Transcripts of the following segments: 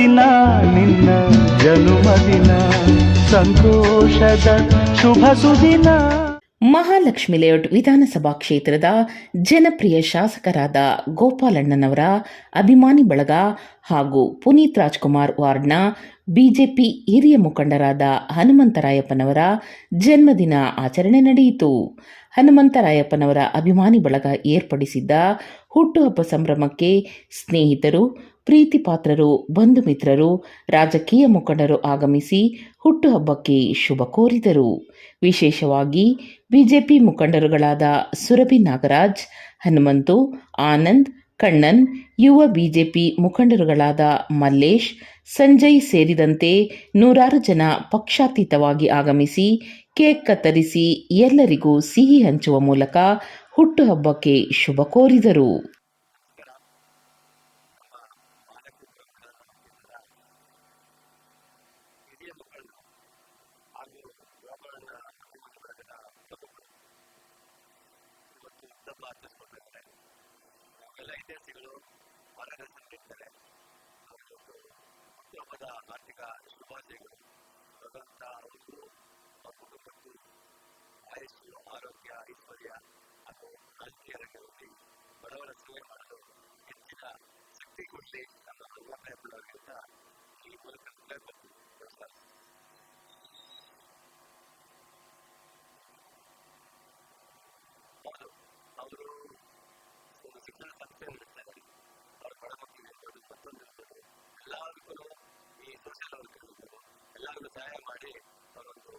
ದಿನ ನಿನ್ನ ಜನುಮದಿನ, ಸಂತೋಷದ ಶುಭ ಸುದಿನ. ಮಹಾಲಕ್ಷ್ಮಿ ಲೇಔಟ್ ವಿಧಾನಸಭಾ ಕ್ಷೇತ್ರದ ಜನಪ್ರಿಯ ಶಾಸಕರಾದ ಗೋಪಾಲಣ್ಣನವರ ಅಭಿಮಾನಿ ಬಳಗ ಹಾಗೂ ಪುನೀತ್ ರಾಜ್ಕುಮಾರ್ ವಾರ್ಡ್ನ ಬಿಜೆಪಿ ಹಿರಿಯ ಮುಖಂಡರಾದ ಹನುಮಂತರಾಯಪ್ಪನವರ ಜನ್ಮದಿನ ಆಚರಣೆ ನಡೆಯಿತು. ಹನುಮಂತರಾಯಪ್ಪನವರ ಅಭಿಮಾನಿ ಬಳಗ ಏರ್ಪಡಿಸಿದ್ದ ಹುಟ್ಟುಹಬ್ಬ ಸಂಭ್ರಮಕ್ಕೆ ಸ್ನೇಹಿತರು, ಪ್ರೀತಿ ಪಾತ್ರರು, ಬಂಧು ಮಿತ್ರರು, ರಾಜಕೀಯ ಮುಖಂಡರು ಆಗಮಿಸಿ ಹುಟ್ಟುಹಬ್ಬಕ್ಕೆ ಶುಭ ಕೋರಿದರು. ವಿಶೇಷವಾಗಿ ಬಿಜೆಪಿ ಮುಖಂಡರುಗಳಾದ ಸುರಭಿ ನಾಗರಾಜ್, ಹನುಮಂತು, ಆನಂದ್, ಕಣ್ಣನ್, ಯುವ ಬಿಜೆಪಿ ಮುಖಂಡರುಗಳಾದ ಮಲ್ಲೇಶ್, ಸಂಜಯ್ ಸೇರಿದಂತೆ ನೂರಾರು ಜನ ಪಕ್ಷಾತೀತವಾಗಿ ಆಗಮಿಸಿ ಕೇಕ್ ಕತ್ತರಿಸಿ ಎಲ್ಲರಿಗೂ ಸಿಹಿ ಹಂಚುವ ಮೂಲಕ ಹುಟ್ಟುಹಬ್ಬಕ್ಕೆ ಶುಭ ಕೋರಿದರು. ಎಲ್ಲ ವಿದ್ಯಾರ್ಥಿಗಳು ಮಾರ್ಗದರ್ಶನಗಳಿದ್ದಾರೆ. ಹಬ್ಬದ ಆರ್ಥಿಕ ಶುಭಾಶಯಗಳು. ಭಗವಂತ ಅವರಿಗೂ ಕುಟುಂಬಕ್ಕೂ ಆಯುಷ್ಯ, ಆರೋಗ್ಯ, ಐಶ್ವರ್ಯ ಹಾಗೂ ರಾಜಕೀಯ ರಂಗದಲ್ಲಿ ಬಡವರ ಸೇವೆ ಮಾಡಲು ಹೆಚ್ಚಿನ ಶಕ್ತಿ ಕೊಡಲಿ ನಮ್ಮ ಹನುಮಂತರಾಯಪ್ಪನವರಿಂದ ಈ ಮೂಲಕ ನಮಸ್ಕಾರ. ಅವರು ಒಂದು ಶಿಕ್ಷಣ ಸಂಸ್ಥೆ ನಡೆಸ್ತಾರೆ. ಅವ್ರ ಬಡ ಮಕ್ಕಳಿಗೆ ಇರ್ಬೋದು, ಮತ್ತೊಂದು ಇರ್ಬೋದು, ಎಲ್ಲರಿಗೂ ಈ ಸೋಷಿಯಲ್ ವರ್ಕ್ ಇರ್ಬೋದು, ಎಲ್ಲರಿಗೂ ಸಹಾಯ ಮಾಡಿ ಅವರೊಂದು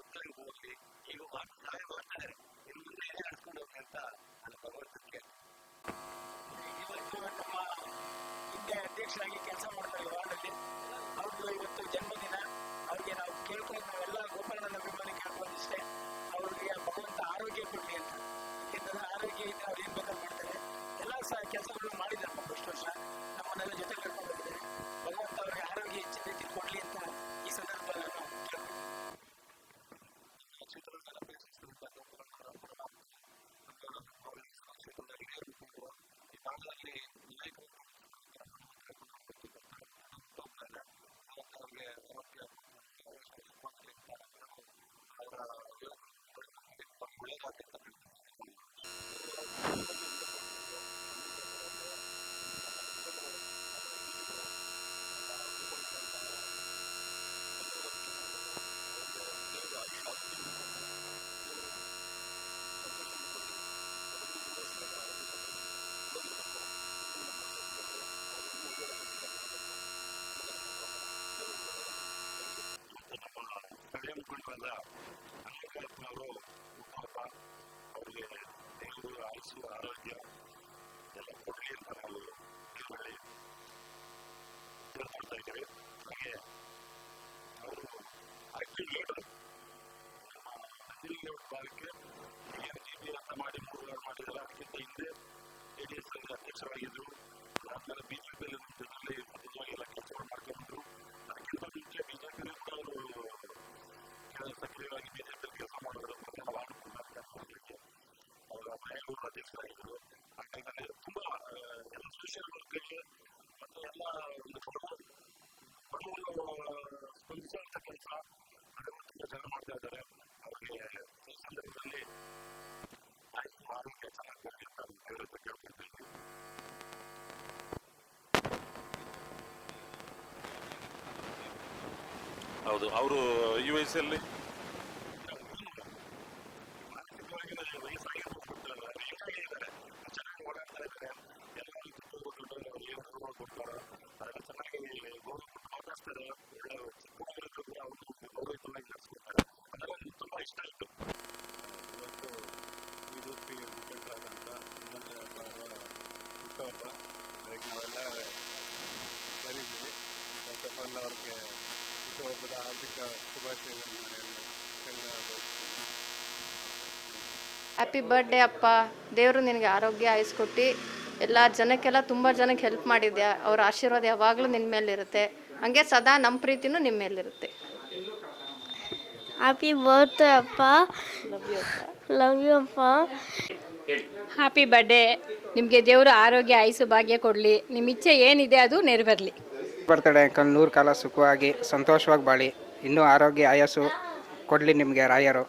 ಉತ್ತರಕ್ಕೆ ಹೋಗ್ಲಿ. ಈಗ ಸಹಾಯ ಮಾಡ್ತಾರೆ, ಇನ್ನು ಮುಂದೆ ಏನೇ ನಡ್ಸ್ಕೊಂಡು ಹೋಗ್ಲಿ ಅಂತ ನಾನು ಭಗವಂತನಿಗೆ. ಇವತ್ತು ನಮ್ಮ ಹಿಂದೆ ಅಧ್ಯಕ್ಷರಾಗಿ ಕೆಲಸ ಮಾಡ್ತಾರೆ ವಾರ್ಡಲ್ಲಿ. ಅವ್ರದ್ದು ಇವತ್ತು ಜನ್ಮದಿನ. ಅವ್ರಿಗೆ ನಾವು ಕೇಳ್ಕೊಂಡು, ನಾವೆಲ್ಲ ಗೋಪಾಲನ ಅಭಿಮಾನಿ ಕೇಳ್ಕೊಂಡಿಷ್ಟೇ, ಅವ್ರಿಗೆ ಭಗವಂತ ಆರೋಗ್ಯ ಕೊಡಲಿ ಅಂತ. ಯಾಕೆಂದ್ರೆ ಆರೋಗ್ಯ ಇದ್ರೆ ಅವ್ರು ಏನು ಬೇಕಾದ್ರೂ ಮಾಡ್ತಾರೆ. ಎಲ್ಲ ಸಹ ಕೆಲಸಗಳು ಮಾಡಿದ್ದಾರೆ ಇಷ್ಟು ವರ್ಷ, ನಮ್ಮನ್ನೆಲ್ಲ ಜೊತೆ ಕರ್ಕೊಂಡು ಹೋಗಿದ್ದಾರೆ. ಭಗವಂತ ಅವ್ರಿಗೆ ಆರೋಗ್ಯ ಹೆಚ್ಚಿನ ರೀತಿಯಲ್ಲಿ ಕೊಡಲಿ ಅಂತ ಈ ಸಂದರ್ಭದಲ್ಲಿ ನಾನು ಕೇಳ್ತೀನಿ. ಮುಖಂಡರಾದ ಹನುಮಂತರಾಯಪ್ಪನವರು ಹುಟ್ಟುಹಬ್ಬ, ಅವರಿಗೆ ದೇವರು ಆಯುಷ್ಯ, ಆರೋಗ್ಯ ಎಲ್ಲ ಕೊಡಲಿ ಅಂತ ನಾವು ದೇವರಲ್ಲಿ ಮಾಡ್ತಾ ಇದ್ದೇವೆ. ಹಾಗೆ ಅವರು ಆಕ್ಟಿವ್ ಲೀಡರ್. ನಮ್ಮ ನಂದಿನಿ ಲೇಔಟ್ ಭಾಗಕ್ಕೆ TNGP ಅಂತ ಮಾಡಿ 3 ವಾರ ಮಾಡಿದ್ದಾರೆ. ಅದಕ್ಕಿಂತ ಹಿಂದೆ JDS ಅಧ್ಯಕ್ಷರಾಗಿದ್ದರು. ಆದ್ಮೇಲೆ ಬಿಜೆಪಿಯಲ್ಲಿ ನಮ್ಮ ಜೊತೆಯಲ್ಲಿ ಪ್ರತಿನಿಧಿಯಾಗಿ ಎಲ್ಲ ಕೆಲಸಗಳು ಮಾಡ್ಕೊಂಡಿದ್ರು. ಅದಕ್ಕಿಂತ ಮುಂಚೆ ಬಿಜೆಪಿಯಲ್ಲಿ ಕೂಡ ಅವರು ಸಕ್ರಿಯವಾಗಿ ಬಿಜೆಪಿಯಲ್ಲಿ ಕೆಲಸ ಮಾಡಿದ್ರು. ಮತ್ತೆ ನಾವು ಮಾಡಲಿಕ್ಕೆ ಅವರ ಮನೆಯವರು ಅಧ್ಯಕ್ಷರಾಗಿದ್ದರು. ಹಾಗಾಗಿ ತುಂಬಾ ಎಲ್ಲ ಸೋಷಿಯಲ್ ವರ್ಕ್ಗೆ ಮತ್ತೆ ಎಲ್ಲ ಒಂದು ಸ್ಪಂದಿಸುವಂತ ಕೆಲಸ ತುಂಬ ಜನ ಮಾಡ್ತಾ ಇದ್ದಾರೆ. ಅವರಿಗೆ ಈ ಸಂದರ್ಭದಲ್ಲಿ ಆರೋಗ್ಯ ಚೆನ್ನಾಗಿ ಅಂತ ಕೇಳ್ಕೊಳ್ತೀನಿ. ಹೌದು, ಅವರು ಈ ವಯಸ್ಸಲ್ಲಿ ಚೆನ್ನಾಗಿ ಓಡಾಡ್ತಾ ಇದ್ದಾರೆ. ಎಲ್ಲರಿಗೂ ಕೊಡ್ತಾರೆ, ಚೆನ್ನಾಗಿ ಮಾತಾಡ್ತಾರೆ. ಚಿಕ್ಕಮಗಳೂರು ಕೂಡ ಅವರು ಗೌರವವಾಗಿ ನಡೆಸ್ಕೊಡ್ತಾರೆ. ಅದೆಲ್ಲ ತುಂಬ ಇಷ್ಟ ಆಯಿತು. ಇವತ್ತು ಬಿಜೆಪಿ ಮುಖಂಡರಾದಂಥ ಹನುಮಂತರಾಯಪ್ಪನವರ ಹುಟ್ಟುಹಬ್ಬ. ಅದಕ್ಕೆ ನಾವೆಲ್ಲ ಕರೀತೀವಿ. ಫಸ್ಟ್ ಅವ್ರಿಗೆ ಹುಟ್ಟುಹಬ್ಬದ ಹಾರ್ದಿಕ ಶುಭಾಶಯಗಳನ್ನು ಬಯಸ್ತೀನಿ. ಹ್ಯಾಪಿ ಬರ್ಡೇ ಅಪ್ಪ. ದೇವರು ನಿನಗೆ ಆರೋಗ್ಯ ಆಯಿಸ್ಕೊಟ್ಟು ಎಲ್ಲ ಜನಕ್ಕೆಲ್ಲ ತುಂಬ ಜನಕ್ಕೆ ಹೆಲ್ಪ್ ಮಾಡಿದ್ಯಾ. ಅವ್ರ ಆಶೀರ್ವಾದ ಯಾವಾಗಲೂ ನಿನ್ನ ಮೇಲಿರುತ್ತೆ. ಹಂಗೆ ಸದಾ ನಮ್ಮ ಪ್ರೀತಿನೂ ನಿಮ್ಮ ಮೇಲಿರುತ್ತೆ. ಹ್ಯಾಪಿ ಬರ್ತ್ಡೇ ಅಪ್ಪ. ಲವ್ ಯು ಅಪ್ಪ. Happy birthday. ನಿಮಗೆ ದೇವರು ಆರೋಗ್ಯ ಆಯುಸ್ಸು ಭಾಗ್ಯ ಕೊಡಲಿ. ನಿಮ್ಮ ಇಚ್ಛೆ ಏನಿದೆ ಅದು ನೆರವೇರಲಿ. ಬರ್ತಡೆ ಅಂಕಲ್, 100 ಕಾಲ ಸುಖವಾಗಿ ಸಂತೋಷವಾಗಿ ಬಾಳಿ, ಇನ್ನೂ ಆರೋಗ್ಯ ಆಯಸ್ಸು ಕೊಡಲಿ ನಿಮಗೆ ರಾಯರು.